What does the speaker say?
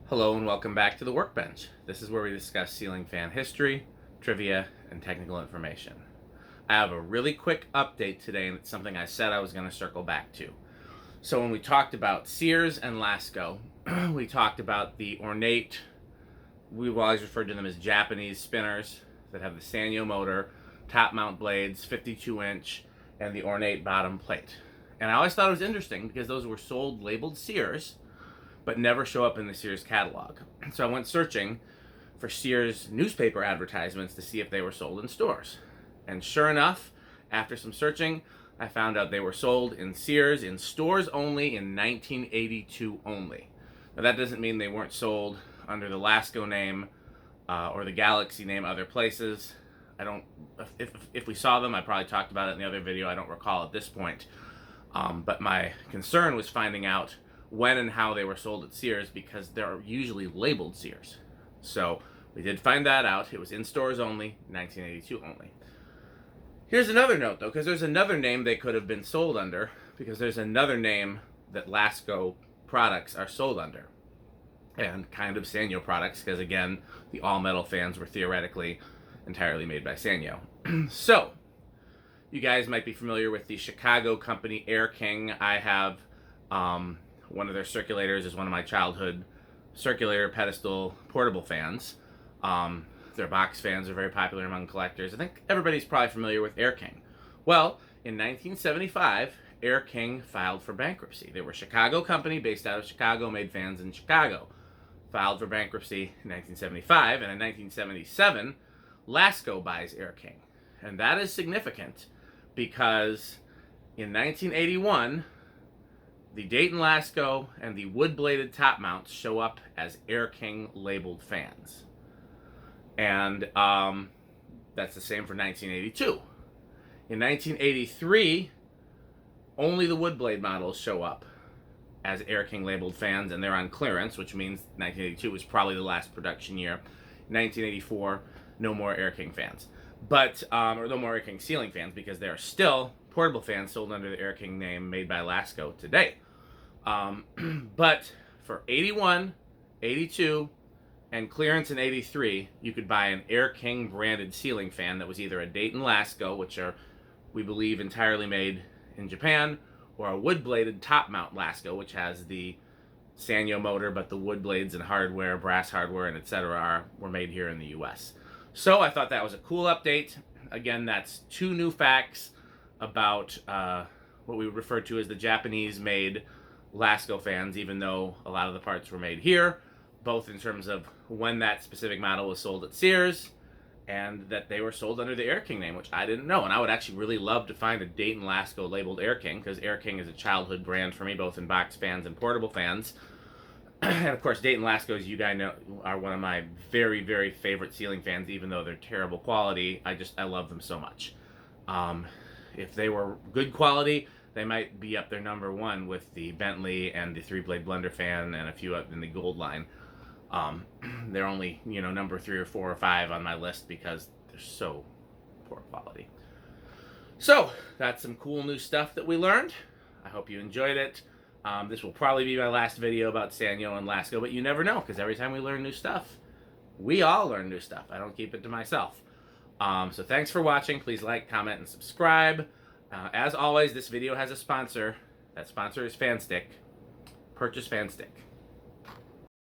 Hello and welcome back to the Workbench. This is where we discuss ceiling fan history, trivia, and technical information. I have a really quick update today, and it's something I said I was going to circle back to. So when we talked about Sears and Lasko, we talked about the ornate, we've always referred to them as Japanese spinners that have the Sanyo motor, top mount blades, 52-inch, and the ornate bottom plate. And I always thought it was interesting because those were sold labeled Sears, but never show up in the Sears catalog. So I went searching for Sears newspaper advertisements to see if they were sold in stores. And sure enough, after some searching, I found out they were sold in Sears in stores only in 1982 only. Now that doesn't mean they weren't sold under the Lasko name or the Galaxy name other places. I don't, if we saw them, I probably talked about it in the other video, I don't recall at this point. But my concern was finding out when and how they were sold at Sears because they're usually labeled Sears. So we did find that out. It was in stores only, 1982 only. Here's another note though, because there's another name they could have been sold under, because there's another name that Lasko products are sold under. And kind of Sanyo products, because again, the all-metal fans were theoretically entirely made by Sanyo. So, you guys might be familiar with the Chicago company Air King. I have one of their circulators is one of my childhood circulator pedestal portable fans. Their box fans are very popular among collectors. I think everybody's probably familiar with Air King. Well, in 1975, Air King filed for bankruptcy. They were a Chicago company based out of Chicago, made fans in Chicago. Filed for bankruptcy in 1975, and in 1977, Lasko buys Air King. And that is significant because in 1981, the Dayton Lasko and the wood-bladed top mounts show up as Air King labeled fans. And that's the same for 1982. In 1983, only the wood blade models show up as Air King labeled fans, and they're on clearance, which means 1982 was probably the last production year. 1984, no more Air King fans. But, or no more Air King ceiling fans, because there are still portable fans sold under the Air King name made by Lasko today. But for 81, 82, and clearance in 83, you could buy an Air King branded ceiling fan that was either a Dayton Lasko, which are, we believe, entirely made in Japan, or a wood-bladed top-mount Lasko, which has the Sanyo motor, but the wood blades and hardware, brass hardware, and etc. were made here in the U.S. So I thought that was a cool update. Again, that's two new facts about what we would refer to as the Japanese-made Lasko fans, even though a lot of the parts were made here, both in terms of when that specific model was sold at Sears, and that they were sold under the Air King name, which I didn't know. And I would actually really love to find a Dayton Lasko labeled Air King, because Air King is a childhood brand for me, both in box fans and portable fans. And of course, Dayton Laskos, you guys know, are one of my very, very favorite ceiling fans, even though they're terrible quality. I love them so much. If they were good quality, they might be up there number one with the Bentley and the 3-blade blender fan and a few up in the gold line. They're only, number 3 or 4 or 5 on my list because they're so poor quality. So, that's some cool new stuff that we learned. I hope you enjoyed it. This will probably be my last video about Sanyo and Lasko, but you never know, because every time we learn new stuff, we all learn new stuff. I don't keep it to myself. So thanks for watching. Please like, comment, and subscribe. As always, this video has a sponsor. That sponsor is Fanstick. Purchase Fanstick.